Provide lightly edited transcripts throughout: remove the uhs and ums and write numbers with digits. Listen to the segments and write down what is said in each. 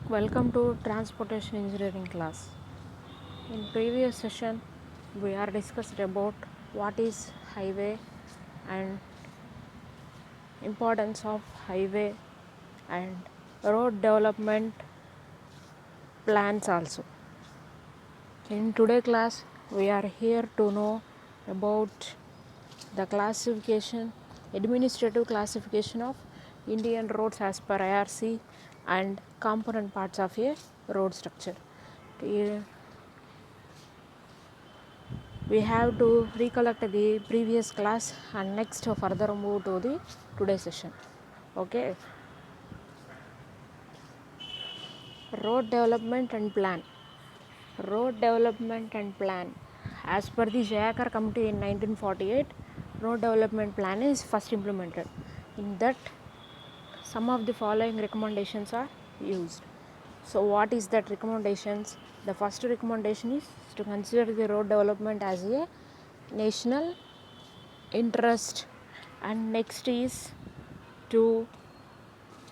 Welcome to Transportation Engineering class. In previous session, we are discussed about what is highway and importance of highway and road development plans also. In today class, we are here to know about the classification, administrative classification of Indian roads as per IRC and component parts of a road structure. We have to recollect the previous class and next further move to the today's session. Okay. Road development and plan. Road development and plan. As per the Jayakar Committee in 1948, road development plan is first implemented. In that, some of the following recommendations are used. So what is that recommendations? The first recommendation is to consider the road development as a national interest, and next is to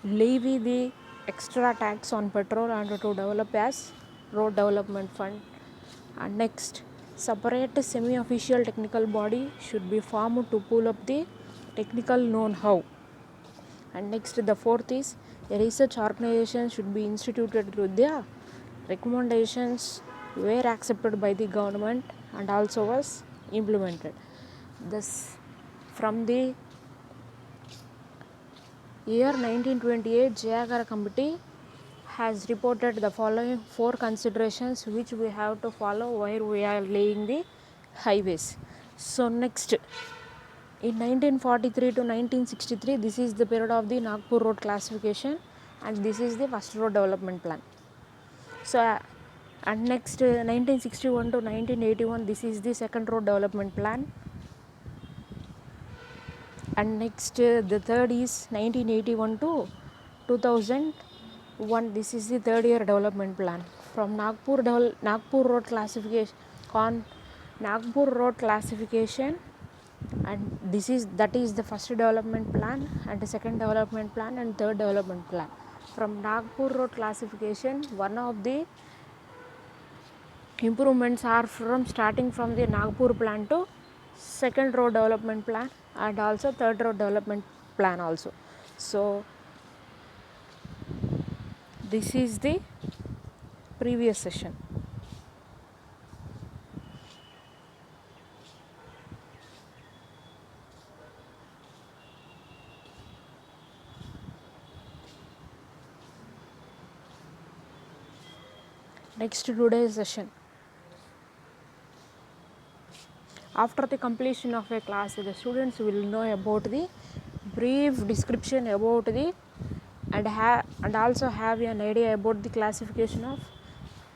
levy the extra tax on petrol and to develop as road development fund, and next separate semi-official technical body should be formed to pull up the technical know-how, and next the fourth is a research organization should be instituted with the recommendations were accepted by the government and also was implemented. Thus, from the year 1928, Jayakar Committee has reported the following four considerations which we have to follow while we are laying the highways. So next, in 1943 to 1963, this is the period of the Nagpur road classification, and this is the first road development plan. So and next 1961 to 1981, this is the second road development plan, and next the third is 1981 to 2001, this is the third year development plan. From Nagpur road classification and that is the first development plan and the second development plan and third development plan. From Nagpur road classification, one of the improvements are from starting from the Nagpur plan to second road development plan and also third road development plan also. So this is the previous session. Next today's session. After the completion of a class, the students will know about the brief description about the and also have an idea about the classification of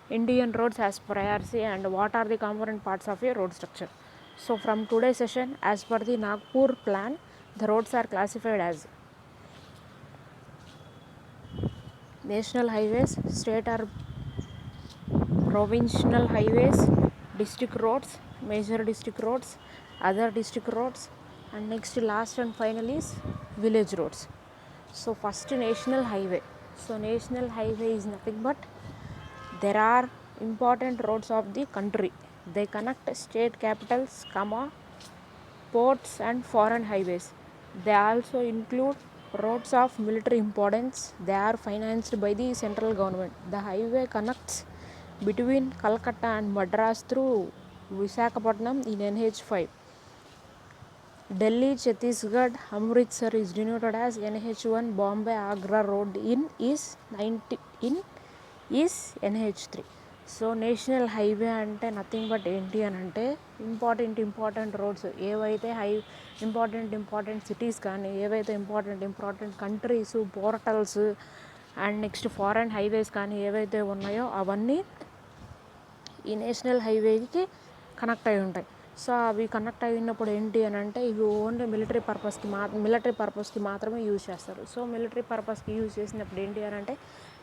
Indian roads as per IRC and what are the component parts of a road structure. So from today's session, as per the Nagpur plan, the roads are classified as national highways, state or provincial highways, district roads, major district roads, other district roads, and next last and final is village roads. So first, national highway. So national highway is nothing but there are important roads of the country. They connect state capitals, ports and foreign highways. They also include roads of military importance. They are financed by the central government. The highway connects between Calcutta and Madras through Visakhapatnam in NH5. Delhi, Chhattisgarh, Amritsar is denoted as NH1. Bombay, Agra road is NH3. So national highway అంటే nothing but ఏంటి అని అంటే important roads ఏవైతే important cities కానీ ఏవైతే important countries portals and next foreign highways కానీ ఏవైతే ఉన్నాయో అవన్నీ ఈ నేషనల్ హైవేకి కనెక్ట్ అయి ఉంటాయి. సో అవి కనెక్ట్ అయినప్పుడు ఏంటి అని అంటే ఇవి ఓన్లీ మిలిటరీ పర్పస్కి మాత్రమే యూజ్ చేస్తారు. సో మిలిటరీ పర్పస్కి యూజ్ చేసినప్పుడు ఏంటి అని అంటే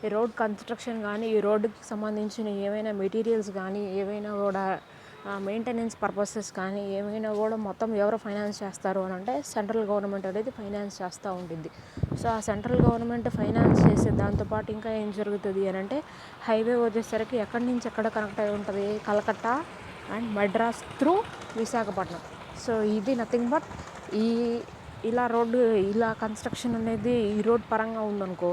ఈ రోడ్ కన్స్ట్రక్షన్ కానీ ఈ రోడ్డుకి సంబంధించిన ఏవైనా మెటీరియల్స్ కానీ ఏవైనా కూడా మెయింటెనెన్స్ పర్పసెస్ కానీ ఏమైనా కూడా మొత్తం ఎవరు ఫైనాన్స్ చేస్తారు అని అంటే సెంట్రల్ గవర్నమెంట్ అనేది ఫైనాన్స్ చేస్తూ ఉంటుంది. సో ఆ సెంట్రల్ గవర్నమెంట్ ఫైనాన్స్ చేసే దాంతోపాటు ఇంకా ఏం జరుగుతుంది అని అంటే హైవే వచ్చేసరికి ఎక్కడి నుంచి ఎక్కడ కనెక్ట్ అయి ఉంటుంది, Calcutta and Madras through Visakhapatnam. So ఇది నథింగ్ బట్ ఇలా రోడ్డు ఇలా కన్స్ట్రక్షన్ అనేది ఈ రోడ్ పరంగా ఉందనుకో,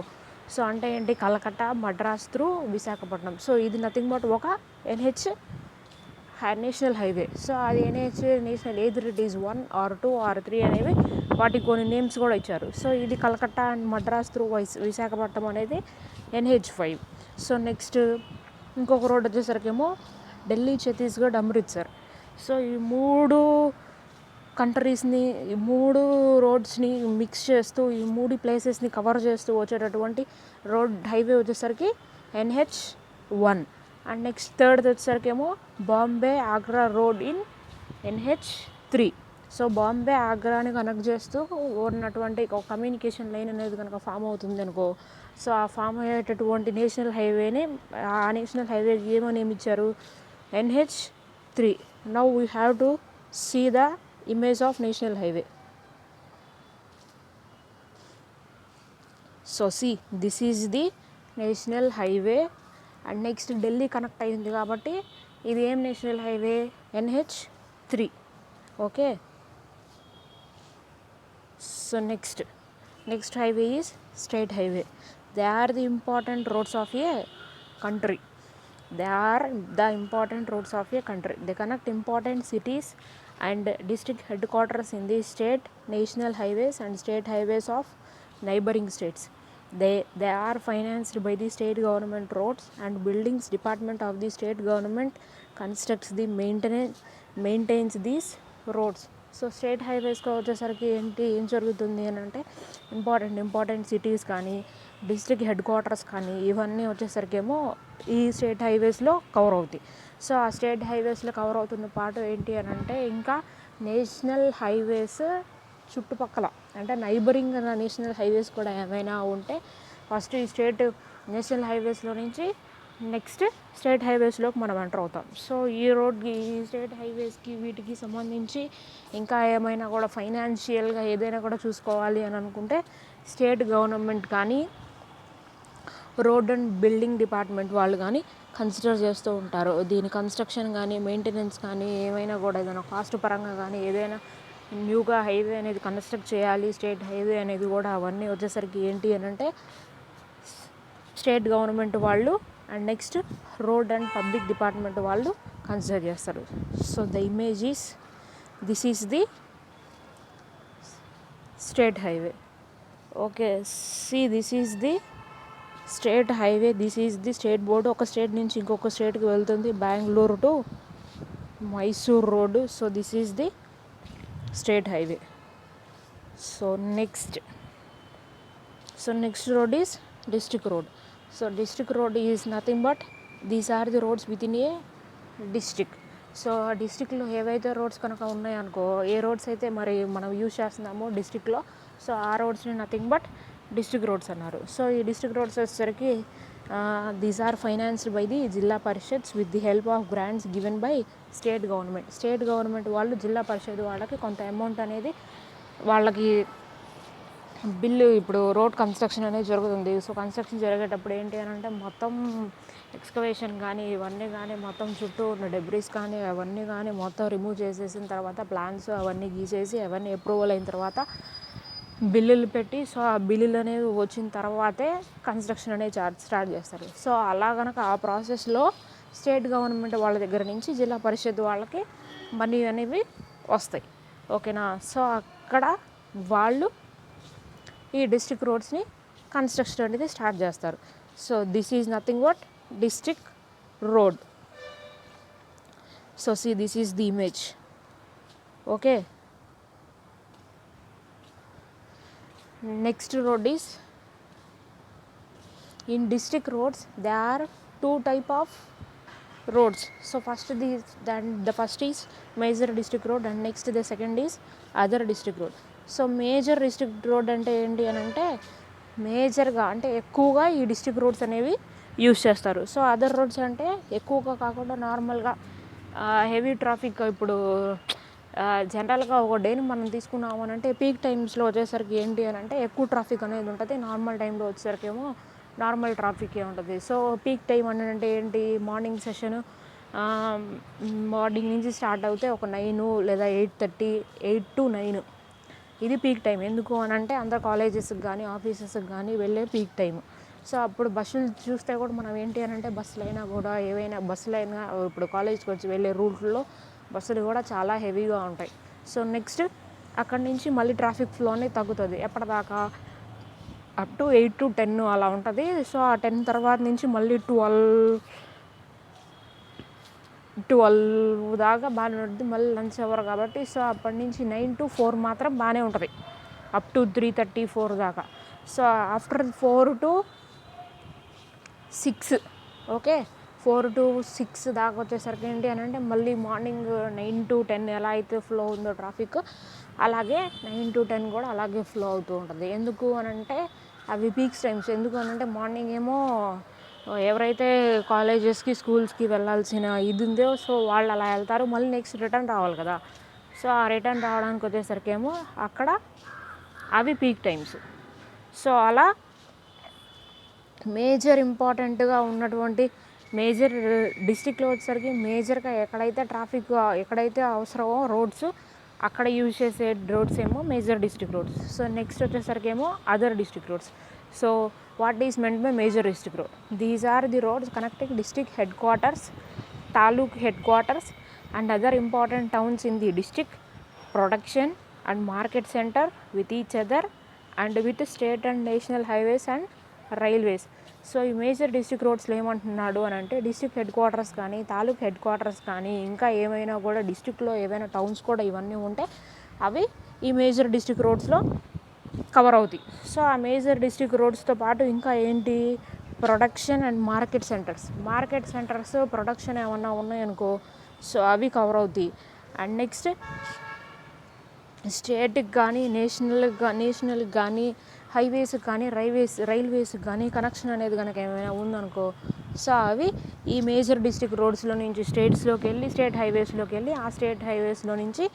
సో అంటే ఏంటి, కలకత్తా మద్రాస్ త్రూ విశాఖపట్నం. సో ఇది నథింగ్ బట్ ఒక NH నేషనల్ హైవే. సో అది NH national, either it is 1 or 2 or 3 అనేవి వాటికి కొన్ని నేమ్స్ కూడా ఇచ్చారు. సో ఇది కలకత్తా అండ్ మద్రాస్ త్రూ విశాఖపట్నం అనేది NH5. సో నెక్స్ట్ ఇంకొక రోడ్ వచ్చేసరికేమో ఢిల్లీ, ఛత్తీస్గఢ్, అమృత్సర్. సో ఈ 3 కంట్రీస్ని, ఈ 3 రోడ్స్ని మిక్స్ చేస్తూ ఈ 3 ప్లేసెస్ని కవర్ చేస్తూ వచ్చేటటువంటి రోడ్ హైవే వచ్చేసరికి NH1. అండ్ నెక్స్ట్ థర్డ్ వచ్చేసరికేమో Bombay Agra road in NH3. So Bombay ఆగ్రాని కనెక్ట్ చేస్తూ ఉన్నటువంటి ఒక కమ్యూనికేషన్ లైన్ అనేది కనుక ఫామ్ అవుతుంది అనుకో, సో ఆ ఫామ్ అయ్యేటటువంటి నేషనల్ హైవేని, ఆ నేషనల్ హైవేకి ఏమని ఇచ్చారు, NH3. Now we have to see the image of national highway. So see, this is the national highway. And next Delhi connect అయింది కాబట్టి ఇది ఏం national highway, NH3. Okay. So next highway is state highway. They are the important roads of a country. They are the important roads of a country. They connect important cities and district headquarters in the state, national highways and state highways of neighboring states. They are financed by the state government. Roads and buildings department of the state government constructs the maintains these roads. So state హైవేస్కి వచ్చేసరికి ఏం జరుగుతుంది అని అంటే important cities కానీ district head quarters ఇవన్నీ వచ్చేసరికేమో ఈ స్టేట్ హైవేస్లో కవర్ అవుతాయి. సో ఆ స్టేట్ హైవేస్లో కవర్ అవుతున్న పాటు ఏంటి అని అంటే ఇంకా నేషనల్ హైవేస్ చుట్టుపక్కల అంటే నైబరింగ్ నేషనల్ హైవేస్ కూడా ఏమైనా ఉంటే ఫస్ట్ ఈ స్టేట్ నేషనల్ హైవేస్లో నుంచి నెక్స్ట్ స్టేట్ హైవేస్లోకి మనం ఎంటర్ అవుతాం. సో ఈ రోడ్కి, ఈ స్టేట్ హైవేస్కి వీటికి సంబంధించి ఇంకా ఏమైనా కూడా ఫైనాన్షియల్గా ఏదైనా కూడా చూసుకోవాలి అని అనుకుంటే స్టేట్ గవర్నమెంట్ కానీ రోడ్ అండ్ బిల్డింగ్ డిపార్ట్మెంట్ వాళ్ళు కానీ కన్సిడర్ చేస్తూ ఉంటారు. దీని కన్స్ట్రక్షన్ కానీ మెయింటెనెన్స్ కానీ ఏమైనా కూడా ఏదైనా కాస్ట్ పరంగా కానీ ఏదైనా న్యూగా హైవే అనేది కన్స్ట్రక్ట్ చేయాలి, స్టేట్ హైవే అనేది కూడా అవన్నీ వచ్చేసరికి ఏంటి అని అంటే స్టేట్ గవర్నమెంట్ వాళ్ళు and next road and public department వాళ్ళు కన్సిడర్ చేస్తారు. So the image is, this is the state highway. Okay, see this is the state highway, this is the state board. ఒక స్టేట్ నుంచి ఇంకొక స్టేట్కి వెళ్తుంది, Bengaluru to Mysore road. So this is the state highway. So next road is district road. So district road is nothing but these are the roads with in a district. So ఆ డిస్ట్రిక్ట్లో ఏవైతే roads కనుక ఉన్నాయనుకో, ఏ roads అయితే మరి మనం use చేస్తున్నామో డిస్ట్రిక్ట్లో, so ఆ రోడ్స్ని నథింగ్ బట్ డిస్ట్రిక్ట్ రోడ్స్ అన్నారు. సో ఈ డిస్ట్రిక్ట్ రోడ్స్ వచ్చేసరికి these are financed by the Zilla Parishads with the help of grants given by state government. State government వాళ్ళు జిల్లా పరిషత్ వాళ్ళకి కొంత అమౌంట్ అనేది వాళ్ళకి బిల్లు, ఇప్పుడు రోడ్ కన్స్ట్రక్షన్ అనేది జరుగుతుంది. సో కన్స్ట్రక్షన్ జరిగేటప్పుడు ఏంటి అని అంటే మొత్తం ఎక్స్కవేషన్ కానీ ఇవన్నీ కానీ మొత్తం చుట్టూ ఉన్న డెబ్రీస్ కానీ అవన్నీ కానీ మొత్తం రిమూవ్ చేసేసిన తర్వాత ప్లాన్స్ అవన్నీ గీసేసి అవన్నీ అప్రూవల్ అయిన తర్వాత బిల్లులు పెట్టి, సో ఆ బిల్లులు అనేవి వచ్చిన తర్వాతే కన్స్ట్రక్షన్ అనేది స్టార్ట్ చేస్తారు. సో అలా కనుక ఆ ప్రాసెస్లో స్టేట్ గవర్నమెంట్ వాళ్ళ దగ్గర నుంచి జిల్లా పరిషత్ వాళ్ళకి మనీ అనేవి వస్తాయి. ఓకేనా. సో అక్కడ వాళ్ళు ఈ డిస్ట్రిక్ట్ రోడ్స్ని కన్స్ట్రక్షన్ అనేది స్టార్ట్ చేస్తారు. So this is nothing but district road. So see this is the image. Okay. Next road is in district roads there are two type of roads. So the first is major district road and next the second is other district road. So major district road అంటే ఏంటి అని అంటే మేజర్గా అంటే ఎక్కువగా ఈ district roads అనేవి use చేస్తారు. సో అదర్ రోడ్స్ అంటే ఎక్కువగా కాకుండా నార్మల్గా హెవీ ట్రాఫిక్ ఇప్పుడు జనరల్గా ఒక డేని మనం తీసుకున్నాము అని అంటే పీక్ టైమ్స్లో వచ్చేసరికి ఏంటి అని అంటే ఎక్కువ ట్రాఫిక్ అనేది ఉంటుంది. నార్మల్ టైంలో వచ్చేసరికి ఏమో నార్మల్ ట్రాఫికే ఉంటుంది. సో పీక్ టైం అని అంటే ఏంటి, మార్నింగ్ సెషన్ మార్నింగ్ నుంచి స్టార్ట్ అవుతే ఒక 9 లేదా 8:30, 8 to 9 ఇది పీక్ టైం. ఎందుకు అని అంటే అందరు కాలేజెస్కి కానీ ఆఫీసెస్కి కానీ వెళ్ళే పీక్ టైం. సో అప్పుడు బస్సులు చూస్తే కూడా మనం ఏంటి అని అంటే బస్సులైనా కూడా ఏవైనా బస్సులైనా ఇప్పుడు కాలేజ్కి వచ్చి వెళ్ళే రూట్లో బస్సులు కూడా చాలా హెవీగా ఉంటాయి. సో నెక్స్ట్ అక్కడి నుంచి మళ్ళీ ట్రాఫిక్ ఫ్లో అనేది తగ్గుతుంది. ఎప్పటిదాకా అప్ టు 8 to 10 అలా ఉంటుంది. సో ఆ 10 తర్వాత నుంచి మళ్ళీ 12 దాకా బాగానే ఉంటుంది. మళ్ళీ లంచ్ అవర్ కాబట్టి సో అప్పటి నుంచి 9 to 4 మాత్రం బాగానే ఉంటుంది, అప్ టు 3:30, 4 దాకా. So after 4 to 6 okay, 4 to 6 దాకా వచ్చేసరికి ఏంటి అని అంటే మళ్ళీ మార్నింగ్ 9 to 10 ఎలా అయితే ఫ్లో ఉందో ట్రాఫిక్, అలాగే 9 to 10 కూడా అలాగే ఫ్లో అవుతూ ఉంటుంది. ఎందుకు అని అంటే అవి పీక్స్ టైమ్స్. ఎందుకు అని అంటే మార్నింగ్ ఏమో ఎవరైతే కాలేజెస్కి స్కూల్స్కి వెళ్ళాల్సిన ఇది ఉందో సో వాళ్ళు అలా వెళ్తారు, మళ్ళీ నెక్స్ట్ రిటర్న్ రావాలి కదా. సో ఆ రిటర్న్ రావడానికి వచ్చేసరికి ఏమో అక్కడ అవి పీక్ టైమ్స్. సో అలా మేజర్ ఇంపార్టెంట్గా ఉన్నటువంటి మేజర్ డిస్ట్రిక్ట్లో వచ్చేసరికి మేజర్గా ఎక్కడైతే ట్రాఫిక్ ఎక్కడైతే అవసరమో రోడ్స్ అక్కడ యూజ్ చేసే రోడ్స్ ఏమో major district roads. So next వచ్చేసరికి ఏమో other district roads. So what is meant by major district road? These are the roads connecting district head quarters, taluk headquarters and other important towns in the district, production and market centre with each other and with state and national highways and railways. So ఈ major district రోడ్స్లో ఏమంటున్నాడు అని అంటే district head quarters కానీ taluk head quarters కానీ ఇంకా ఏమైనా కూడా డిస్ట్రిక్ట్లో ఏవైనా టౌన్స్ కూడా ఇవన్నీ ఉంటే అవి ఈ మేజర్ డిస్ట్రిక్ట్ రోడ్స్లో కవర్ అవుతాయి. సో ఆ మేజర్ డిస్ట్రిక్ట్ రోడ్స్తో పాటు ఇంకా ఏంటి, production and market centres production ఏమన్నా ఉన్నాయనుకో సో అవి కవర్ అవుతాయి. అండ్ నెక్స్ట్ స్టేట్కి కానీ నేషనల్కి కానీ హైవేస్కి కానీ రైల్వేస్కి కానీ కనెక్షన్ అనేది కనుక ఏమైనా ఉందనుకో సో అవి ఈ మేజర్ డిస్ట్రిక్ట్ రోడ్స్లో నుంచి స్టేట్స్లోకి వెళ్ళి స్టేట్ హైవేస్లోకి వెళ్ళి ఆ స్టేట్ హైవేస్లో నుంచి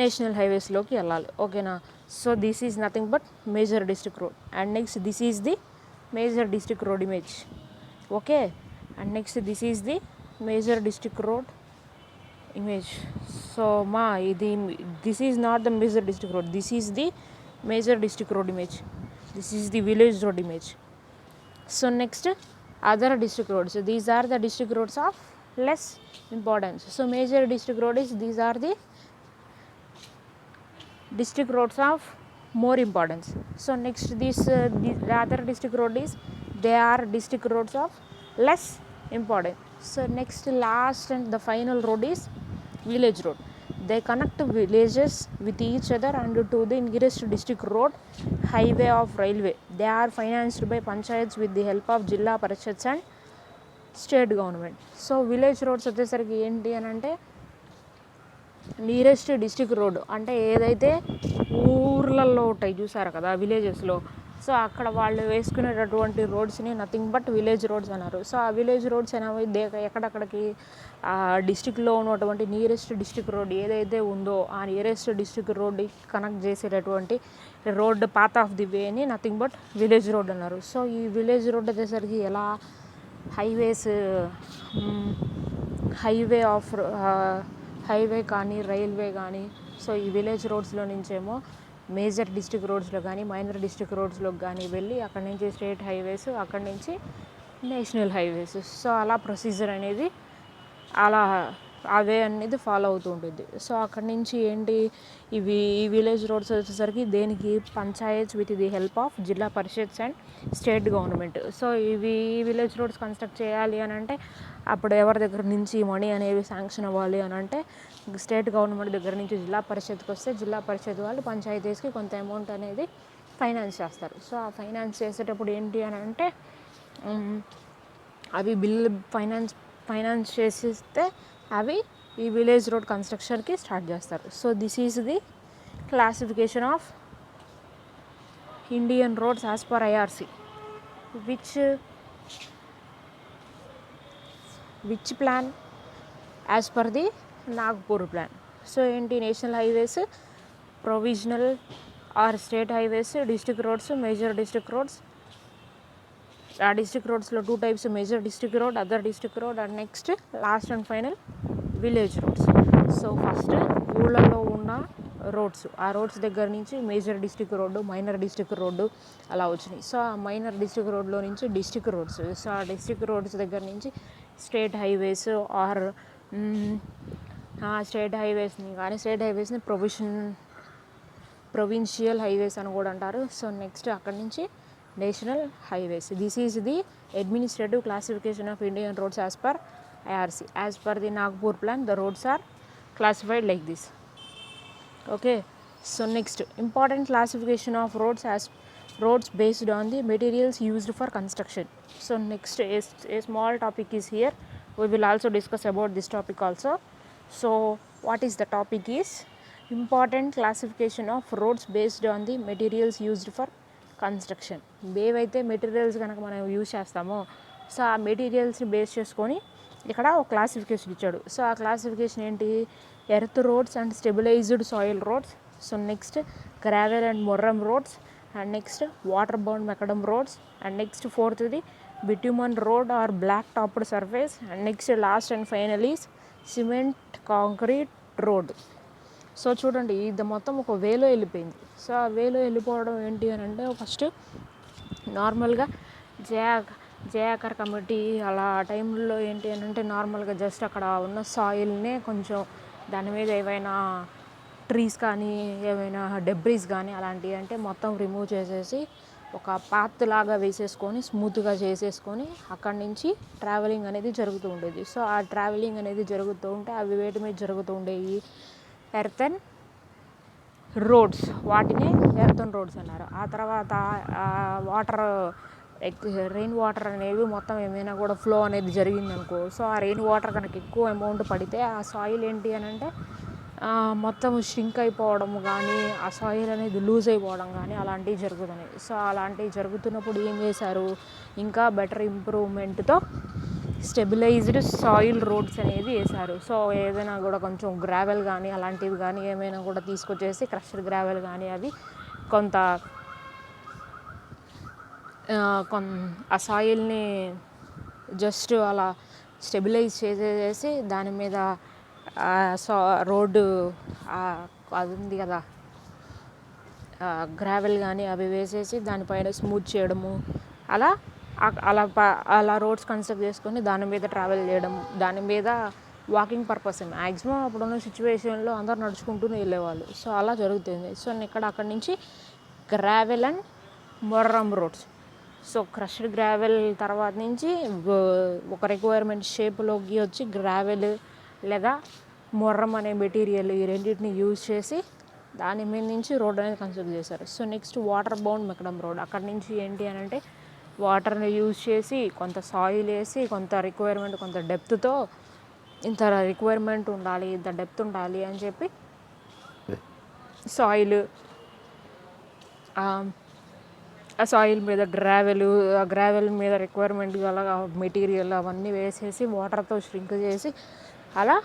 నేషనల్ హైవేస్లోకి వెళ్ళాలి. ఓకేనా. So this is nothing but major district road. And next this is the major district road image. Okay. And next this is the major district road image. So this is not the major district road, this is the major district road image, this is the village road image. So next other district roads, so these are the district roads of less importance. So major district road is these are the district roads of more importance. So next the other district road is they are district roads of less important. So next last and the final road is village road. They connect villages with each other and to the nearest district road, highway of railway. They are financed by panchayats with the help of Jilla Parishads and state government. So village roads వచ్చేసరికి ఏంటి అని అంటే nearest district road అంటే ఏదైతే ఊర్లలో ఉంటాయి చూసారు కదా విలేజెస్లో, సో అక్కడ వాళ్ళు వేసుకునేటటువంటి రోడ్స్ని నథింగ్ బట్ విలేజ్ రోడ్స్ అన్నారు. సో ఆ విలేజ్ రోడ్స్ అనేవి ఎక్కడక్కడికి ఆ డిస్ట్రిక్ట్లో ఉన్నటువంటి నియరెస్ట్ డిస్ట్రిక్ట్ రోడ్ ఏదైతే ఉందో ఆ నియరెస్ట్ డిస్ట్రిక్ట్ రోడ్ని కనెక్ట్ చేసేటటువంటి రోడ్ పాత్ ఆఫ్ ది వేని నథింగ్ బట్ విలేజ్ రోడ్ అన్నారు. సో ఈ విలేజ్ రోడ్ వచ్చేసరికి ఎలా హైవే కానీ రైల్వే కానీ సో ఈ విలేజ్ రోడ్స్లో నుంచేమో మేజర్ డిస్ట్రిక్ట్ రోడ్స్లో కానీ మైనర్ డిస్ట్రిక్ట్ రోడ్స్లోకి కానీ వెళ్ళి అక్కడి నుంచి స్టేట్ హైవేస్, అక్కడి నుంచి నేషనల్ హైవేస్. సో అలా ప్రొసీజర్ అనేది అలా అవే అనేది ఫాలో అవుతూ ఉంటుంది. సో అక్కడి నుంచి ఏంటి ఈ విలేజ్ రోడ్స్ వచ్చేసరికి దేనికి panchayats with the help of జిల్లా Parishads and state government. So ఇవి విలేజ్ రోడ్స్ కన్స్ట్రక్ట్ చేయాలి అని అంటే అప్పుడు ఎవరి దగ్గర నుంచి మనీ అనేవి శాంక్షన్ అవ్వాలి అని అంటే స్టేట్ గవర్నమెంట్ దగ్గర నుంచి జిల్లా పరిషత్కి వస్తే జిల్లా పరిషత్ వాళ్ళు పంచాయతీస్కి కొంత అమౌంట్ అనేది ఫైనాన్స్ చేస్తారు. సో ఆ ఫైనాన్స్ చేసేటప్పుడు ఏంటి అని అంటే అవి ఫైనాన్స్ చేసిస్తే అవి ఈ విలేజ్ రోడ్ కన్స్ట్రక్షన్కి స్టార్ట్ చేస్తారు. So this is the classification of Indian roads as per IRC. which plan as per the Nagpur plan. So ఏంటి, national highways, provisional or state highways, district roads, major district roads. ఆ district రోడ్స్లో 2 types, major district road, other district road, and next last and final village roads. So first ఊళ్ళలో ఉన్న roads, ఆ roads దగ్గర నుంచి major district road, minor district road అలా వచ్చినాయి. So ఆ మైనర్ డిస్ట్రిక్ట్ రోడ్లో నుంచి డిస్ట్రిక్ట్ రోడ్స్. సో ఆ డిస్ట్రిక్ట్ రోడ్స్ దగ్గర నుంచి స్టేట్ హైవేస్ ఆర్ స్టేట్ హైవేస్ని కానీ, స్టేట్ హైవేస్ని ప్రొవిన్షియల్ హైవేస్ అని కూడా అంటారు. సో నెక్స్ట్ అక్కడి నుంచి national highways. This is the administrative classification of Indian roads as per IRC. As per the Nagpur plan, the roads are classified like this. Okay, so next, important classification of roads as roads based on the materials used for construction. So next is a small topic is here. We will also discuss about this topic also. So what is the topic is important classification of roads based on the materials used for construction. ఏవైతే materials కనుక మనం use చేస్తామో, so ఆ మెటీరియల్స్ని base చేసుకొని ఇక్కడ ఒక classification ఇచ్చాడు. So ఆ క్లాసిఫికేషన్ ఏంటి, earth roads and stabilised soil roads. So next gravel and moorum roads, and next water bound macadam roads, and next fourth the bitumen road or black topped surface, and next last and final is cement concrete road. So చూడండి, ఇది మొత్తం ఒక వేలో వెళ్ళిపోయింది. So ఆ వేలో వెళ్ళిపోవడం ఏంటి అని అంటే, ఫస్ట్ నార్మల్గా జయాకర్ కమిటీ అలా టైంలో ఏంటి అని అంటే, నార్మల్గా జస్ట్ అక్కడ ఉన్న సాయిల్నే కొంచెం దాని మీద ఏవైనా ట్రీస్ కానీ, ఏమైనా డెబ్రీస్ కానీ అలాంటివి అంటే మొత్తం రిమూవ్ చేసేసి ఒక పాత్ లాగా వేసేసుకొని స్మూత్గా చేసేసుకొని అక్కడి నుంచి ట్రావెలింగ్ అనేది జరుగుతూ ఉండేది. సో ఆ ట్రావెలింగ్ అనేది జరుగుతూ ఉంటే అవి వేటి మీద జరుగుతూ ఉండేవి, ఎర్తన్ రోడ్స్. వాటిని ఎర్తన్ రోడ్స్ అన్నారు. ఆ తర్వాత వాటర్, రెయిన్ వాటర్ అనేవి మొత్తం ఏమైనా కూడా ఫ్లో అనేది జరిగిందనుకో, సో ఆ రెయిన్ వాటర్ కనుక ఎక్కువ అమౌంట్ పడితే ఆ సాయిల్ ఏంటి అని అంటే మొత్తం షింక్ అయిపోవడం కానీ, ఆ సాయిల్ అనేది లూజ్ అయిపోవడం కానీ అలాంటివి జరుగుతున్నాయి. సో అలాంటివి జరుగుతున్నప్పుడు ఏం చేశారు, ఇంకా బెటర్ ఇంప్రూవ్మెంట్తో స్టెబిలైజ్డ్ సాయిల్ రోడ్స్ అనేది వేశారు. సో ఏదైనా కూడా కొంచెం గ్రావెల్ కానీ అలాంటివి కానీ ఏమైనా కూడా తీసుకొచ్చేసి క్రష్డ్ గ్రావెల్ కానీ అవి కొంత ఆ సాయిల్ని జస్ట్ అలా స్టెబిలైజ్ చేసేసి దాని మీద రోడ్డు అది ఉంది కదా గ్రావెల్ కానీ అవి వేసేసి దానిపైన స్మూత్ చేయడము, అలా అలా రోడ్స్ కన్స్ట్రక్ట్ చేసుకొని దాని మీద ట్రావెల్ చేయడం, దాని మీద వాకింగ్ పర్పస్. మ్యాక్సిమం అప్పుడున్న సిచ్యువేషన్లో అందరూ నడుచుకుంటూనే వెళ్ళేవాళ్ళు. సో అలా జరుగుతుంది. సో అక్కడి నుంచి gravel and moorum roads. So crushed gravel తర్వాత నుంచి ఒక రిక్వైర్మెంట్ షేప్లోకి వచ్చి గ్రావెల్ లేదా మొర్రం అనే మెటీరియల్, ఈ రెండింటిని యూజ్ చేసి దాని మీద నుంచి రోడ్ అనేది కన్స్ట్రక్ట్ చేశారు. So next water bound macadam road. అక్కడి నుంచి ఏంటి అని అంటే వాటర్ని యూజ్ చేసి కొంత సాయిల్ వేసి కొంత రిక్వైర్మెంట్, కొంత డెప్త్తో ఇంత రిక్వైర్మెంట్ ఉండాలి, ఇంత డెప్త్ ఉండాలి అని చెప్పి సాయిల్, ఆ సాయిల్ మీద గ్రావెల్ మీద రిక్వైర్మెంట్ గల మెటీరియల్ అవన్నీ వేసేసి వాటర్తో ష్రింక్ చేసి అలా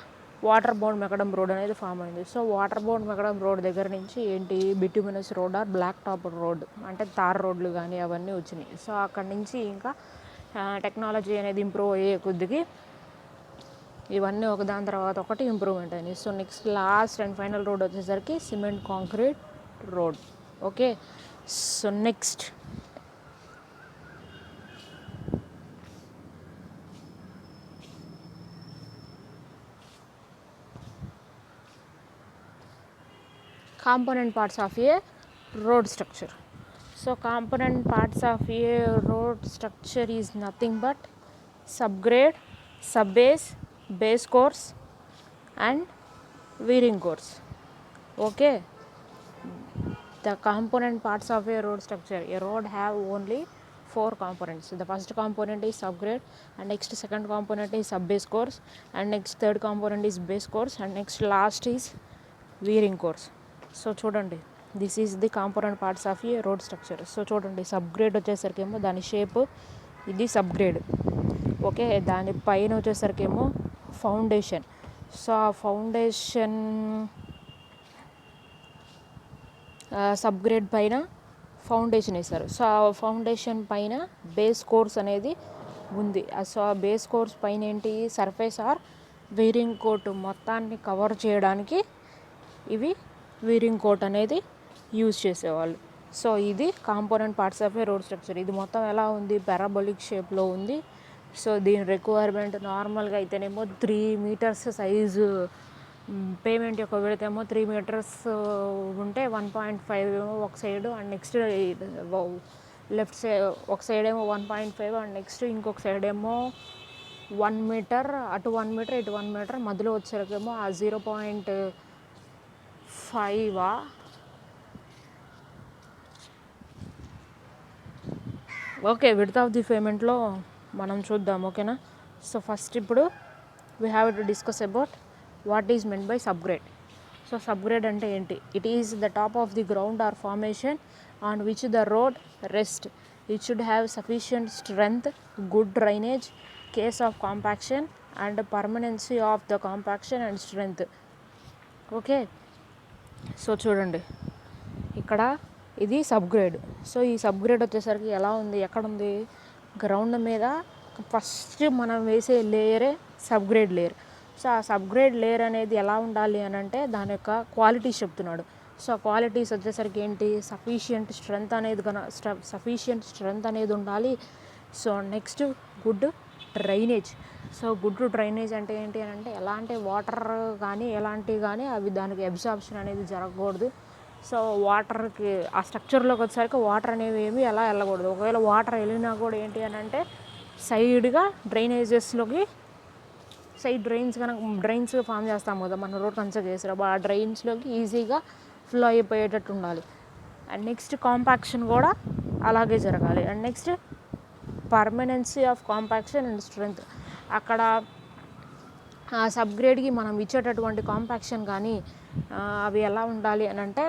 వాటర్ బౌండ్ మెకడమ్ రోడ్ అనేది ఫామ్ అయింది. So water bound macadam road దగ్గర నుంచి ఏంటి, bituminous road or black top road అంటే తార్ రోడ్లు కానీ అవన్నీ వచ్చినాయి. సో అక్కడి నుంచి ఇంకా టెక్నాలజీ అనేది ఇంప్రూవ్ అయ్యే కొద్దికి ఇవన్నీ ఒకదాని తర్వాత ఒకటి ఇంప్రూవ్మెంట్ అయినాయి. So next last and final road వచ్చేసరికి cement concrete road. Okay, so next component parts of a road structure. So component parts of a road structure is nothing but subgrade, subbase, base course and wearing course. Okay, the component parts of a road structure. A road have only 4 components. The first component is subgrade, and next second component is subbase course, and next third component is base course, and next last is wearing course. So చూడండి, this is the component parts of a road structure. So చూడండి, subgrade వచ్చేసరికి ఏమో దాని shape ఇది sub grade. Okay, దాని పైన వచ్చేసరికి ఏమో ఫౌండేషన్. సో ఆ ఫౌండేషన్ సబ్గ్రేడ్ పైన ఫౌండేషన్ వేశారు. సో ఆ ఫౌండేషన్ పైన బేస్ కోర్స్ అనేది ఉంది. సో ఆ బేస్ కోర్స్ పైన ఏంటి, సర్ఫేస్ ఆర్ వీరింగ్ కోట్ మొత్తాన్ని కవర్ చేయడానికి ఇవి వీరింగ్ కోట్ అనేది యూజ్ చేసేవాళ్ళు. సో ఇది component parts of a road structure. ఇది మొత్తం ఎలా ఉంది, పారాబొలిక్ షేప్లో ఉంది. సో దీని రిక్వైర్మెంట్ నార్మల్గా అయితేనేమో 3 మీటర్స్ సైజు పేమెంట్ యొక్క విడతేమో 3 మీటర్స్ ఉంటే 1.5 ఏమో ఒక side, and next left side ఒక సైడ్ ఏమో 1.5 అండ్ నెక్స్ట్ ఇంకొక సైడ్ ఏమో 1 మీటర్, అటు 1 మీటర్ ఇటు 1 మీటర్, మధ్యలో వచ్చేసరికేమో ఆ 0.5 ఓకే విడ్త్ ఆఫ్ ది పేమెంట్లో మనం చూద్దాం. ఓకేనా. సో ఫస్ట్ ఇప్పుడు we have to discuss about what is meant by subgrade. So subgrade అంటే ఏంటి? It is the top of the ground or formation on which the road rest. It should have sufficient strength, good drainage, case of compaction and permanency of the compaction and strength. Okay. So చూడండి ఇక్కడ ఇది సబ్గ్రేడ్. So ఈ సబ్గ్రేడ్ వచ్చేసరికి ఎలా ఉంది, ఎక్కడుంది, ground మీద first మనం వేసే లేయరే సబ్గ్రేడ్ లేయర్. సో ఆ సబ్గ్రేడ్ లేయర్ అనేది ఎలా ఉండాలి అని అంటే దాని యొక్క క్వాలిటీస్ చెప్తున్నాడు. సో క్వాలిటీస్ వచ్చేసరికి ఏంటి, సఫిషియంట్ స్ట్రెంగ్త్ అనేది ఉండాలి. So next good drainage. So good drainage అంటే ఏంటి అని అంటే ఎలాంటి వాటర్ కానీ ఎలాంటివి కానీ అవి దానికి అబ్సార్ప్షన్ అనేది జరగకూడదు. సో వాటర్కి ఆ స్ట్రక్చర్లోకి వచ్చేసరికి వాటర్ అనేవి ఏమి ఎలా వెళ్ళకూడదు. ఒకవేళ వాటర్ వెళ్ళినా కూడా ఏంటి అని అంటే సైడ్గా డ్రైనేజెస్లోకి సైడ్ డ్రైన్స్ ఫామ్ చేస్తాం కదా మన రోడ్ కన్స్ట్రక్ట్ చేసేటప్పుడు, ఆ డ్రైన్స్లోకి ఈజీగా ఫ్లో అయిపోయేటట్టు ఉండాలి. అండ్ నెక్స్ట్ కాంపాక్షన్ కూడా అలాగే జరగాలి. And next permanency of compaction and strength. అక్కడ ఆ సబ్గ్రేడ్కి మనం ఇచ్చేటటువంటి కాంపాక్షన్ కానీ అవి ఎలా ఉండాలి అని అంటే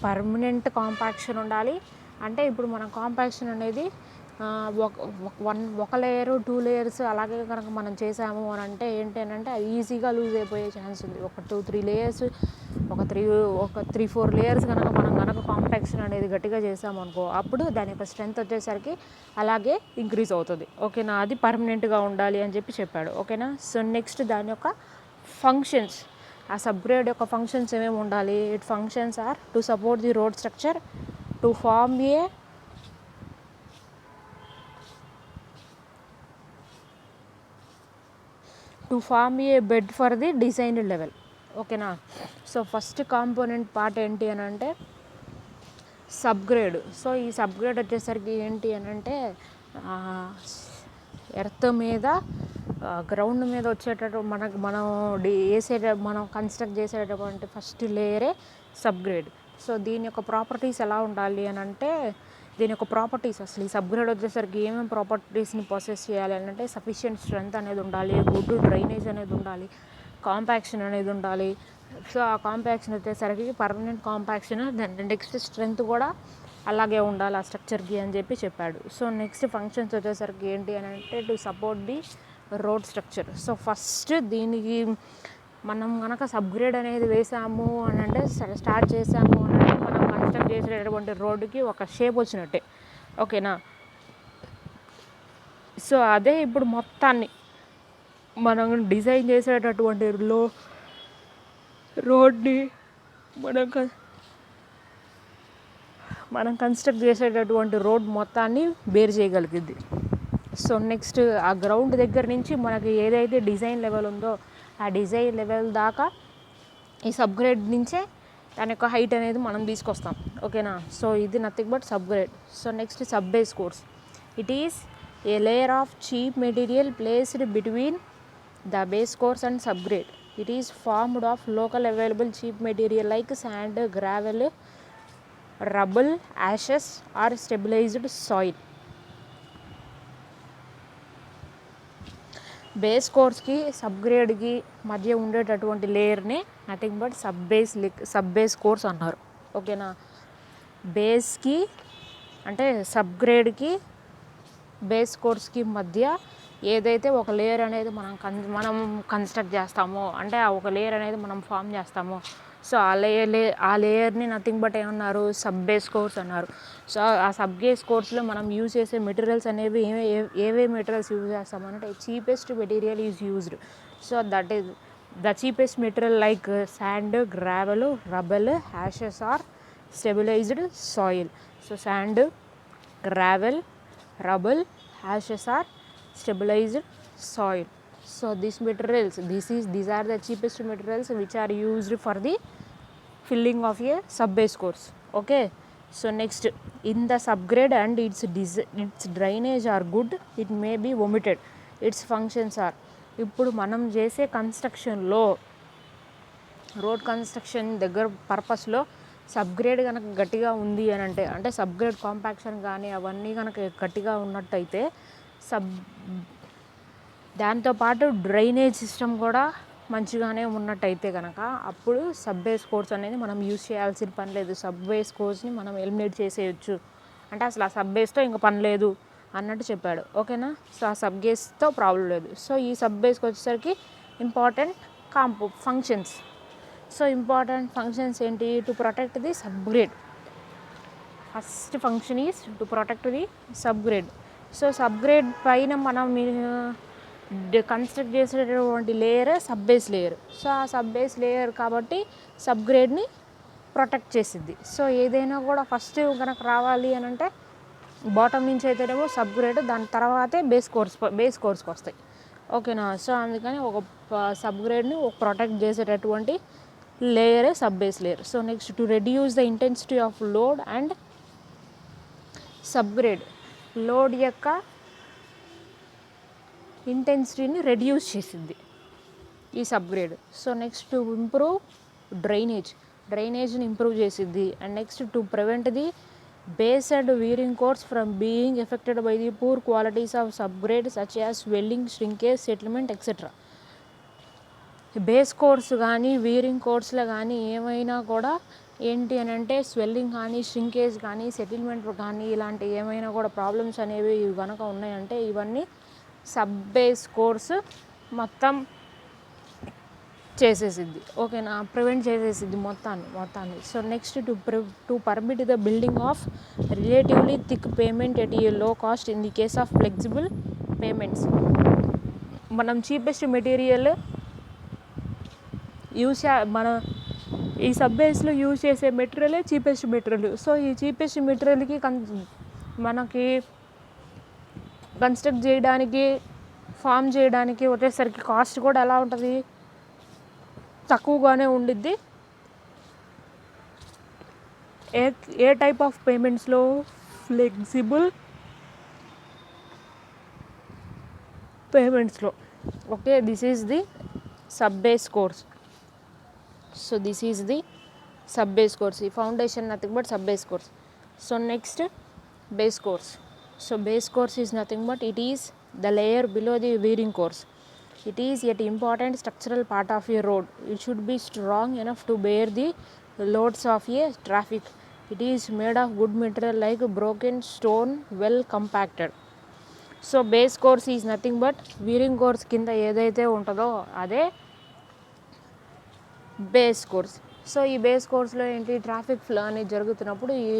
పర్మనెంట్ కాంపాక్షన్ ఉండాలి. అంటే ఇప్పుడు మనం కాంపాక్షన్ అనేది ఒక లేయరు 2 లేయర్స్ అలాగే కనుక మనం చేసాము అని అంటే ఏంటి అని అంటే అది ఈజీగా లూజ్ అయిపోయే ఛాన్స్ ఉంది. ఒక 2-3 లేయర్స్ ఒక 3-4 లేయర్స్ కనుక కాంపాక్షన్ అనేది గట్టిగా చేసాము అనుకో, అప్పుడు దాని యొక్క స్ట్రెంగ్త్ వచ్చేసరికి అలాగే ఇంక్రీజ్ అవుతుంది. ఓకేనా. అది పర్మనెంట్గా ఉండాలి అని చెప్పాడు. ఓకేనా. సో నెక్స్ట్ దాని యొక్క ఫంక్షన్స్. ఆ సబ్గ్రేడ్ యొక్క ఫంక్షన్స్ ఏమేమి ఉండాలి? It functions are to support the road structure, to form a bed for the designed level. ఓకేనా. సో ఫస్ట్ కాంపోనెంట్ పార్ట్ ఏంటి అని అంటే సబ్గ్రేడ్. సో ఈ సబ్గ్రేడ్ వచ్చేసరికి ఏంటి అని అంటే ఎర్త్ మీద గ్రౌండ్ మీద వచ్చేటట్టు మనం కన్స్ట్రక్ట్ చేసేటటువంటి ఫస్ట్ లేయరే సబ్గ్రేడ్. సో దీని యొక్క ప్రాపర్టీస్ ఎలా ఉండాలి అని అంటే దీని యొక్క ప్రాపర్టీస్ అసలు ఈ సబ్గ్రేడ్ వచ్చేసరికి ఏమేమి ప్రాపర్టీస్ని పొసెస్ చేయాలి అని అంటే సఫిషియంట్ స్ట్రెంగ్త్ అనేది ఉండాలి, గుడ్ డ్రైనేజ్ అనేది ఉండాలి, కాంపాక్షన్ అనేది ఉండాలి. సో ఆ కాంపాక్షన్ వచ్చేసరికి పర్మనెంట్ కాంపాక్షన్, నెక్స్ట్ స్ట్రెంగ్త్ కూడా అలాగే ఉండాలి ఆ స్ట్రక్చర్కి అని చెప్పాడు. సో నెక్స్ట్ ఫంక్షన్స్ వచ్చేసరికి ఏంటి అని అంటే to support the road structure. So first దీనికి మనం కనుక సబ్గ్రేడ్ అనేది వేసాము అని అంటే స్టార్ట్ చేసాము అని అంటే మనం కన్స్ట్రక్ట్ చేసేటటువంటి రోడ్డుకి ఒక షేప్ వచ్చినట్టే. ఓకేనా. సో అదే ఇప్పుడు మొత్తాన్ని మనం డిజైన్ చేసేటటువంటి రోడ్ని మనం కన్స్ట్రక్ట్ చేసేటటువంటి రోడ్ మొత్తాన్ని బేర్ చేయగలిగింది. సో నెక్స్ట్ ఆ గ్రౌండ్ దగ్గర నుంచి మనకి ఏదైతే డిజైన్ లెవెల్ ఉందో ఆ డిజైన్ లెవెల్ దాకా ఈ సబ్గ్రేడ్ నుంచే దాని యొక్క హైట్ అనేది మనం తీసుకొస్తాం. ఓకేనా. సో ఇది nothing but subgrade. So next sub base course. It is a layer of cheap material placed between the base course and subgrade. It is formed of local available cheap material like sand, gravel, rubble, ashes or stabilised soil. Base కోర్స్కి సబ్గ్రేడ్కి మధ్య ఉండేటటువంటి లేయర్ని nothing but sub base course అన్నారు. ఓకేనా. బేస్కి అంటే సబ్గ్రేడ్కి base కోర్స్కి మధ్య ఏదైతే ఒక లేయర్ అనేది మనం కన్స్ట్రక్ట్ చేస్తామో, అంటే ఆ ఒక లేయర్ అనేది మనం ఫామ్ చేస్తామో, సో ఆ లేయర్ని నథింగ్ బట్ ఏమన్నారు, సబ్ బేస్ కోర్స్ అన్నారు. సో ఆ సబ్ బేస్ కోర్స్లో మనం యూజ్ చేసే మెటీరియల్స్ అనేవి ఏవే మెటీరియల్స్ యూజ్ చేస్తామంటే cheapest material is used. So that is the cheapest material like sand, gravel, rubble, ashes or stabilised soil. So sand, gravel, rubble, ashes are stabilized soil. So these are the cheapest materials which are used for the filling of a sub-base course. Okay. So next, in the subgrade and its drainage are good, it may be omitted. Its functions are, ఇప్పుడు మనం చేసే కన్స్ట్రక్షన్లో, road construction దగ్గర పర్పస్లో సబ్గ్రేడ్ కనుక గట్టిగా ఉంది అని అంటే సబ్గ్రేడ్ కాంపాక్షన్ కానీ అవన్నీ కనుక గట్టిగా ఉన్నట్టయితే దాంతోపాటు డ్రైనేజ్ సిస్టమ్ కూడా మంచిగానే ఉన్నట్టయితే కనుక అప్పుడు సబ్ బేస్ కోర్స్ అనేది మనం యూజ్ చేయాల్సిన పని లేదు. సబ్ బేస్ కోర్స్ని మనం ఎలిమినేట్ చేసేయచ్చు. అంటే అసలు ఆ సబ్ బేస్తో ఇంకా పని లేదు అన్నట్టు చెప్పాడు. ఓకేనా. సో ఆ సబ్ బేస్తో ప్రాబ్లం లేదు. సో ఈ సబ్ బేస్కి వచ్చేసరికి important functions. So important functions ఏంటి? To protect the subgrade. First function is to protect the subgrade. So subgrade పైన మనం కన్స్ట్రక్ట్ చేసేటటువంటి layer sub base layer. So ఆ సబ్ బేస్ లేయర్ కాబట్టి సబ్గ్రేడ్ని ప్రొటెక్ట్ చేసిద్ది. సో ఏదైనా కూడా ఫస్ట్ కనుక రావాలి అని అంటే బాటమ్ నుంచి అయితేనేమో సబ్గ్రేడ్, దాని తర్వాతే బేస్ కోర్స్కి వస్తాయి. ఓకేనా. సో అందుకని ఒక సబ్గ్రేడ్ని ప్రొటెక్ట్ చేసేటటువంటి లేయరే sub base layer. So next, to reduce the intensity of load and subgrade. Load యొక్క ఇంటెన్సిటీని రెడ్యూస్ చేసింది ఈ subgrade. So next, to improve డ్రైనేజ్ని ఇంప్రూవ్ చేసిద్ది. And next, to prevent the base and wearing course from being affected by the poor qualities of subgrade such as swelling, shrinkage, settlement etcetera. Base course కానీ wearing కోర్స్లో కానీ ఏమైనా కూడా ఏంటి అని అంటే స్వెల్లింగ్ కానీ, ష్రింకేజ్ కానీ, సెటిల్మెంట్ కానీ ఇలాంటి ఏమైనా కూడా ప్రాబ్లమ్స్ అనేవి కనుక ఉన్నాయంటే ఇవన్నీ సబ్ బేస్ కోర్స్ మొత్తం చేసేసిద్ది. ఓకేనా. ప్రివెంట్ చేసేసిద్ది మొత్తాన్ని. So next, to permit the building of relatively thick pavement at a low cost in the case of flexible pavements. మనం చీపెస్ట్ మెటీరియల్ మన ఈ సబ్ బేస్లో యూజ్ చేసే మెటీరియలే చీపెస్ట్ మెటీరియల్. సో ఈ చీపెస్ట్ మెటీరియల్కి మనకి కన్స్ట్రక్ట్ చేయడానికి, ఫామ్ చేయడానికి వచ్చేసరికి కాస్ట్ కూడా ఎలా ఉంటుంది, తక్కువగానే ఉండిద్ది. ఏ టైప్ ఆఫ్ పేమెంట్స్లో? ఫ్లెక్సిబుల్ పేమెంట్స్లో. Okay. This is the sub base course. So this is the sub base course. The foundation nothing but sub base course. So next, base course. So base course is nothing but it is the layer below the wearing course. It is yet important structural part of a road. It should be strong enough to bear the loads of a traffic. It is made of good material like broken stone, well compacted. So base course is nothing but wearing course కింద ఏదైతే ఉంటుందో అదే base course. So ఈ base కోర్స్లో ఏంటి, traffic flow అనేది జరుగుతున్నప్పుడు ఈ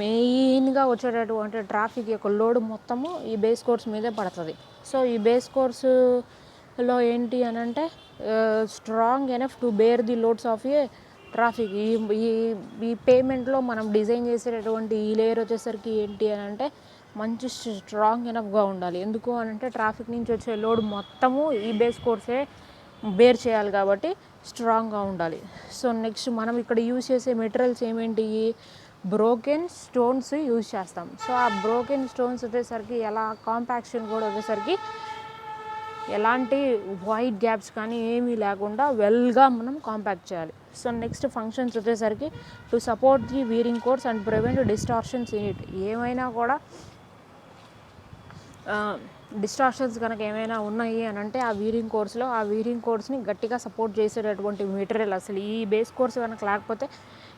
మెయిన్గా వచ్చేటటువంటి ట్రాఫిక్ యొక్క లోడ్ మొత్తము ఈ బేస్ కోర్స్ మీదే పడుతుంది. సో ఈ బేస్ కోర్సులో ఏంటి అని అంటే strong enough to bear the loads of a traffic. ఈ పేమెంట్లో మనం డిజైన్ చేసేటటువంటి ఈ లేయర్ వచ్చేసరికి ఏంటి అని అంటే మంచి స్ట్రాంగ్ ఎనఫ్గా ఉండాలి. ఎందుకు అని అంటే ట్రాఫిక్ నుంచి వచ్చే లోడ్ మొత్తము ఈ బేస్ కోర్సే బేర్ చేయాలి కాబట్టి స్ట్రాంగ్గా ఉండాలి. సో నెక్స్ట్, మనం ఇక్కడ యూజ్ చేసే మెటీరియల్స్ ఏమేంటి, బ్రోకెన్ స్టోన్స్ యూజ్ చేస్తాం. సో ఆ బ్రోకెన్ స్టోన్స్ వచ్చేసరికి ఎలా కాంపాక్షన్ కూడా వచ్చేసరికి ఎలాంటి వైట్ గ్యాప్స్ కానీ ఏమీ లేకుండా వెల్గా మనం కాంపాక్ట్ చేయాలి. సో నెక్స్ట్ ఫంక్షన్స్ వచ్చేసరికి to support the wearing course and prevent distortions in it. ఏమైనా కూడా డిస్టార్షన్స్ కనుక ఏమైనా ఉన్నాయి అని అంటే ఆ వీరింగ్ కోర్స్ని గట్టిగా సపోర్ట్ చేసేటటువంటి మెటీరియల్. అసలు ఈ బేస్ కోర్స్ కనుక లేకపోతే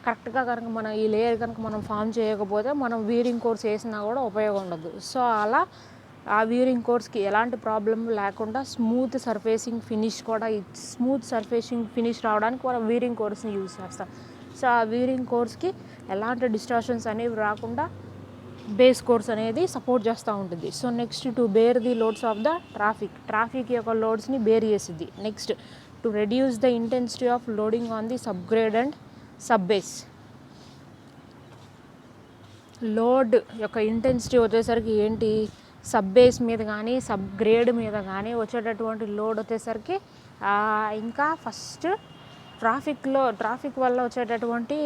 కరెక్ట్గా కనుక మనం ఈ లేయర్ కనుక మనం ఫామ్ చేయకపోతే మనం వీరింగ్ కోర్స్ వేసినా కూడా ఉపయోగం ఉండదు. సో అలా ఆ వీరింగ్ కోర్స్కి ఎలాంటి ప్రాబ్లం లేకుండా స్మూత్ సర్ఫేసింగ్ ఫినిష్ రావడానికి మనం వీరింగ్ కోర్స్ని యూజ్ చేస్తాం. సో ఆ వీరింగ్ కోర్స్కి ఎలాంటి డిస్టార్షన్స్ అనేవి రాకుండా బేస్ కోర్స్ అనేది సపోర్ట్ చేస్తూ ఉంటుంది. So next to bear the loads of the traffic యొక్క లోడ్స్ని బేర్ చేసిద్ది. Next to reduce the intensity of loading on the subgrade and sub base. Load యొక్క ఇంటెన్సిటీ వచ్చేసరికి ఏంటి, సబ్ బేస్ మీద కానీ సబ్ గ్రేడ్ మీద కానీ వచ్చేటటువంటి లోడ్ వచ్చేసరికి ఇంకా ఫస్ట్ ట్రాఫిక్ వల్ల వచ్చేటటువంటి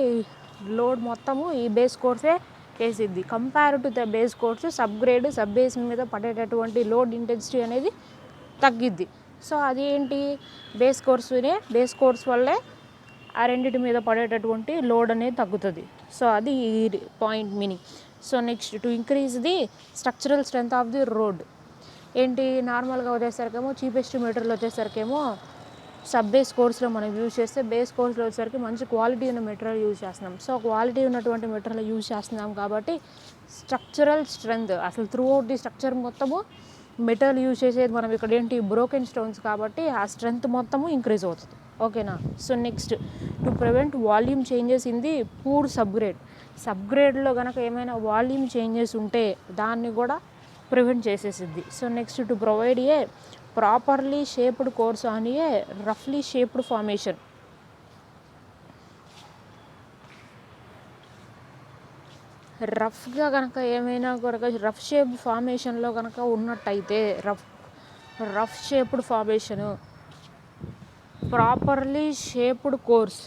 లోడ్ మొత్తము ఈ బేస్ కోర్సే వేసిద్ది. Compare to the base course sub base మీద పడేటటువంటి లోడ్ ఇంటెన్సిటీ అనేది తగ్గిద్ది. సో అది ఏంటి, బేస్ కోర్స్ వల్లే ఆ రెండింటి మీద పడేటటువంటి లోడ్ అనేది తగ్గుతుంది. సో అది ఈ point meaning. So next to increase the structural strength of the road. ఏంటి, నార్మల్గా వచ్చేసరికేమో చీపెస్ట్ మెటీరియల్ వచ్చేసరికేమో సబ్ బేస్ కోర్స్లో మనం యూజ్ చేస్తే, బేస్ కోర్స్లో వచ్చేసరికి మంచి క్వాలిటీ ఉన్న మెటీరియల్ యూజ్ చేస్తున్నాం. సో క్వాలిటీ ఉన్నటువంటి మెటీరియల్ యూజ్ చేస్తున్నాం కాబట్టి స్ట్రక్చరల్ స్ట్రెంత్, అసలు త్రూ అవుట్ ది స్ట్రక్చర్ మొత్తము మెటీరియల్ యూజ్ చేసేది మనం ఇక్కడ ఏంటి, బ్రోకెన్ స్టోన్స్ కాబట్టి ఆ స్ట్రెంత్ మొత్తము ఇంక్రీజ్ అవుతుంది. ఓకేనా. So next to prevent volume changes in the poor సబ్గ్రేడ్లో కనుక ఏమైనా వాల్యూమ్ చేంజెస్ ఉంటే దాన్ని కూడా ప్రివెంట్ చేసేసిద్ది. So next to provide a properly shaped course on a రఫ్లీ షేప్డ్ ఫార్మేషన్. రఫ్గా కనుక ఏమైనా కనుక రఫ్ షేప్ ఫార్మేషన్లో కనుక ఉన్నట్టయితే rough shaped formation, properly shaped course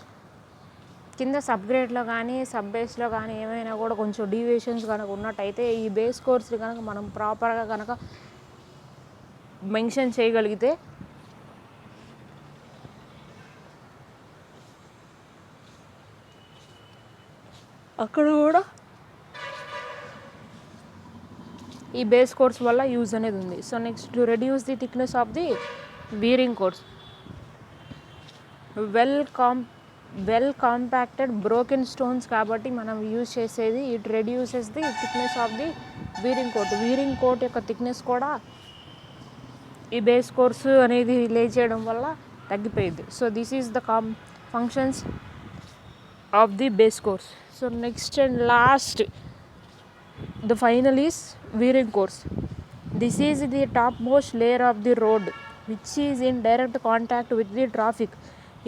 కింద సబ్గ్రేడ్లో కానీ సబ్ బేస్లో కానీ ఏమైనా కూడా కొంచెం డీవియేషన్స్ కనుక ఉన్నట్టయితే ఈ బేస్ కోర్స్ని కనుక మనం ప్రాపర్గా కనుక మెన్షన్ చేయగలిగితే అక్కడ కూడా ఈ బేస్ కోర్స్ వల్ల యూజ్ అనేది ఉంది. So next to reduce the thickness of the wearing course. Well compacted broken stones కాబట్టి మనం యూజ్ చేసేది it reduces the thickness of the wearing coat యొక్క థిక్నెస్ కూడా ఈ బేస్ కోర్స్ అనేది లే చేయడం వల్ల తగ్గిపోయింది. So this is the functions of the base course. So next and last the final is wearing course. This is the topmost layer of the road which is in direct contact with the traffic.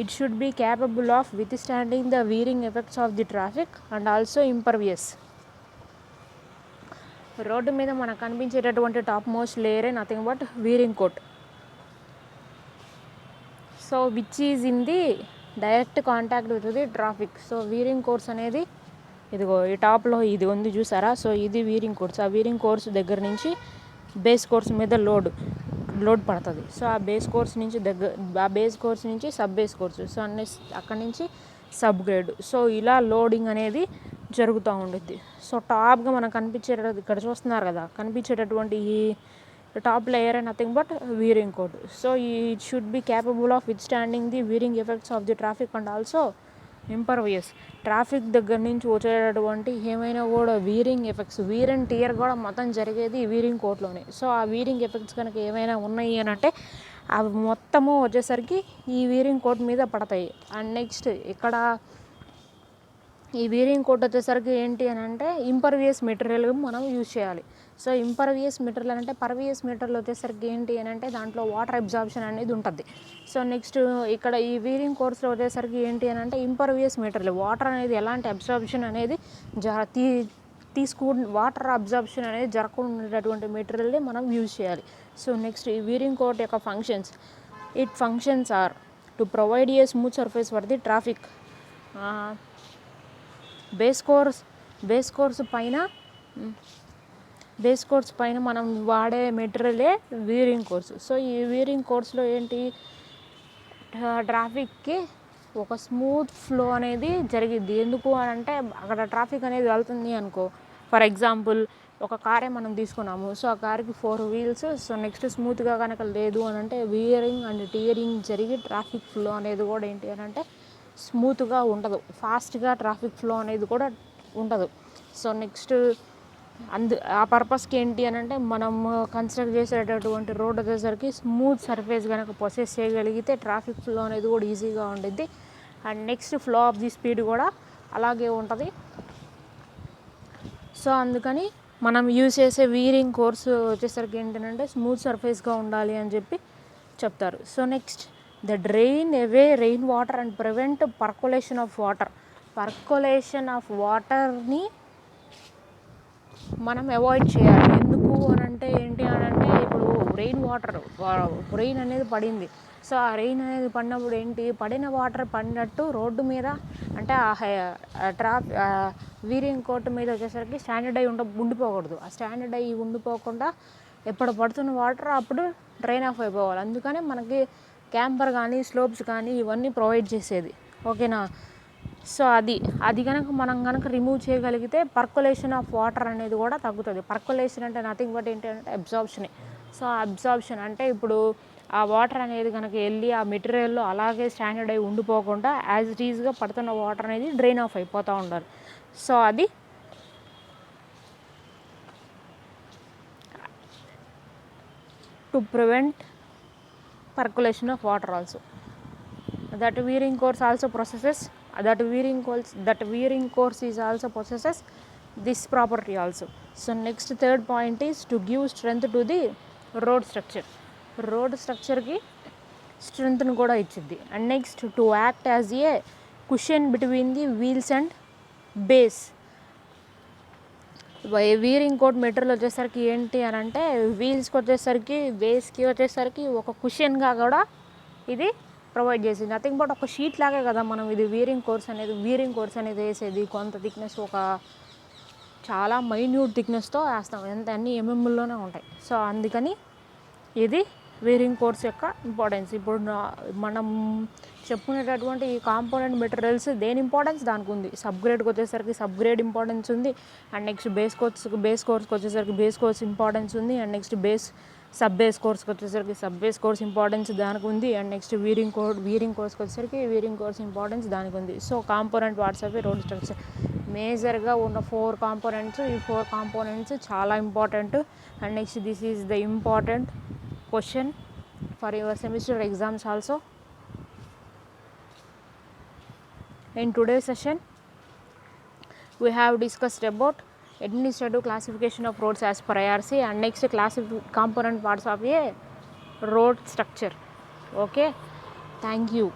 It should be capable of withstanding the wearing effects of the traffic and also impervious. Road మీద మనకు కనిపించేటటువంటి top most లేయరే nothing but wearing coat. So which is in the direct contact with the traffic. So wearing course అనేది ఇదిగో ఈ టాప్లో ఇది ఉంది చూసారా. సో ఇది వీరింగ్ కోర్స్. ఆ వీరింగ్ కోర్స్ దగ్గర నుంచి బేస్ కోర్స్ మీద లోడ్ పడుతుంది. సో ఆ బేస్ కోర్స్ నుంచి సబ్ బేస్ కోర్స్, సో అక్కడి నుంచి సబ్ గ్రేడ్. సో ఇలా లోడింగ్ అనేది జరుగుతూ ఉంటుంది. సో టాప్గా మనకు కనిపించేటది ఇక్కడ చూస్తున్నారు కదా, కనిపించేటటువంటి ఈ top layer nothing but wearing coat. So it should be capable of withstanding the wearing effects of the traffic and also impervious. Traffic దగ్గర నుంచి వచ్చేటటువంటి ఏమైనా కూడా wearing effects, wear and tear కూడా మొత్తం జరిగేది వీరింగ్ కోట్లోనే. సో ఆ వీరింగ్ ఎఫెక్ట్స్ కనుక ఏమైనా ఉన్నాయి అని అంటే అవి మొత్తము వచ్చేసరికి ఈ వీరింగ్ కోట్ మీద పడతాయి. అండ్ నెక్స్ట్ ఇక్కడ ఈ వీరింగ్ కోట్ వచ్చేసరికి ఏంటి అని అంటే ఇంపర్వియస్ మెటీరియల్ మనం యూజ్ చేయాలి. సో ఇంపర్వియస్ మెటీరియల్ అంటే పర్వియస్ మెటీరియల్ వచ్చేసరికి ఏంటి అని అంటే దాంట్లో వాటర్ అబ్జార్ప్షన్ అనేది ఉంటుంది. సో నెక్స్ట్ ఇక్కడ ఈ వీరింగ్ కోర్స్లో వచ్చేసరికి ఏంటి అని అంటే ఇంపర్వియస్ మెటీరియల్, వాటర్ అనేది ఎలాంటి అబ్జార్ప్షన్ అనేది వాటర్ అబ్జార్ప్షన్ అనేది జరగకుండా ఉండేటటువంటి మెటీరియల్ని మనం యూజ్ చేయాలి. సో నెక్స్ట్ ఈ వీరింగ్ కోట్ యొక్క functions are to provide a smooth surface for the traffic. Base course పైన మనం వాడే మెటీరియలే వీరింగ్ కోర్స్. సో ఈ వీరింగ్ కోర్స్లో ఏంటి, ట్రాఫిక్కి ఒక స్మూత్ ఫ్లో అనేది జరిగిద్ది. ఎందుకు అని అంటే అక్కడ ట్రాఫిక్ అనేది వెళ్తుంది అనుకో, ఫర్ ఎగ్జాంపుల్ ఒక కారే మనం తీసుకున్నాము. సో ఆ కార్కి 4 వీల్స్. సో నెక్స్ట్ స్మూత్గా కనుక లేదు అని అంటే వీరింగ్ అండ్ టియరింగ్ జరిగి ట్రాఫిక్ ఫ్లో అనేది కూడా ఏంటి అని అంటే స్మూత్గా ఉండదు, ఫాస్ట్గా ట్రాఫిక్ ఫ్లో అనేది కూడా ఉండదు. సో నెక్స్ట్ ఆ పర్పస్కి ఏంటి అని అంటే మనం కన్స్ట్రక్ట్ చేసేటటువంటి రోడ్ వచ్చేసరికి స్మూత్ సర్ఫేస్ కనుక ప్రొసెస్ చేయగలిగితే ట్రాఫిక్ ఫ్లో అనేది కూడా ఈజీగా ఉండిద్ది. And next flow of the speed కూడా అలాగే ఉంటుంది. సో అందుకని మనం యూజ్ చేసే వీరింగ్ కోర్స్ వచ్చేసరికి ఏంటంటే స్మూత్ సర్ఫేస్గా ఉండాలి అని చెప్పి చెప్తారు. So next the drain away rain water and prevent percolation of water. Percolation of వాటర్ని మనం అవాయిడ్ చేయాలి. ఎందుకు అని అంటే ఏంటి అని అంటే ఇప్పుడు రెయిన్ అనేది పడింది. సో ఆ రెయిన్ అనేది పడినప్పుడు ఏంటి, పడిన వాటర్ పడినట్టు రోడ్డు మీద అంటే వీరింగ్ కోర్టు మీద వచ్చేసరికి స్టాండర్డ్ అయి ఉండిపోకూడదు. ఆ స్టాండర్డ్ అయ్యి ఉండిపోకుండా ఎప్పుడు పడుతున్న వాటర్ అప్పుడు డ్రైన్ ఆఫ్ అయిపోవాలి. అందుకనే మనకి క్యాంపర్ కానీ స్లోప్స్ కానీ ఇవన్నీ ప్రొవైడ్ చేసేది. ఓకేనా. సో అది కనుక మనం కనుక రిమూవ్ చేయగలిగితే పర్కులేషన్ ఆఫ్ వాటర్ అనేది కూడా తగ్గుతుంది. పర్కులేషన్ అంటే నథింగ్ బట్ ఏంటంటే అబ్జార్ప్షనే. సో అబ్జార్ప్షన్ అంటే ఇప్పుడు ఆ వాటర్ అనేది కనుక వెళ్ళి ఆ మెటీరియల్లో అలాగే స్టాండర్డ్ అయి ఉండిపోకుండా యాజ్ ఇట్ ఈజ్గా పడుతున్న వాటర్ అనేది డ్రైన్ ఆఫ్ అయిపోతూ ఉండాలి. సో అది to prevent percolation of water also. That wearing course is also possesses this property also. So next third point is to give strength to the road structure. Road structure ki strength nu kuda ichiddi. And next to act as a cushion between the wheels and base. Wearing coat material వచ్చేసరికి ఏంటి అని అంటే వీల్స్కి వచ్చేసరికి బేస్కి వచ్చేసరికి ఒక కుషన్గా కూడా ఇది provide చేసింది. నథింగ్ బట్ ఒక షీట్ లాగే కదా మనం ఇది వీరింగ్ కోర్స్ అనేది వేసేది. కొంత థిక్నెస్ ఒక చాలా మైన్యూట్ థిక్నెస్తో వేస్తాం. అన్ని ఎంఎంలోనే ఉంటాయి. సో అందుకని ఇది వీరింగ్ కోర్స్ యొక్క ఇంపార్టెన్స్. ఇప్పుడు మనం చెప్పుకునేటటువంటి ఈ కాంపోనెంట్ మెటీరియల్స్ దేని ఇంపార్టెన్స్ దానికి ఉంది. సబ్గ్రేడ్కి వచ్చేసరికి సబ్గ్రేడ్ ఇంపార్టెన్స్ ఉంది. అండ్ నెక్స్ట్ బేస్ కోర్స్కి వచ్చేసరికి బేస్ కోర్స్ ఇంపార్టెన్స్ ఉంది. అండ్ నెక్స్ట్ సబ్ బేస్ కోర్స్కి వచ్చేసరికి సబ్ బేస్ కోర్స్ ఇంపార్టెన్స్ దానికి ఉంది. అండ్ నెక్స్ట్ వీరింగ్ కోర్స్కి వచ్చేసరికి వీరింగ్ కోర్స్ ఇంపార్టెన్స్ దానికి ఉంది. So component parts of road structure మేజర్గా ఉన్న 4 కాంపోనెంట్స్. ఈ 4 కాంపోనెంట్స్ చాలా important. And next this is the important question for your semester exams also. In today's session we have discussed about administrative classification of roads as per IRC and next component parts of a road structure. Okay, thank you.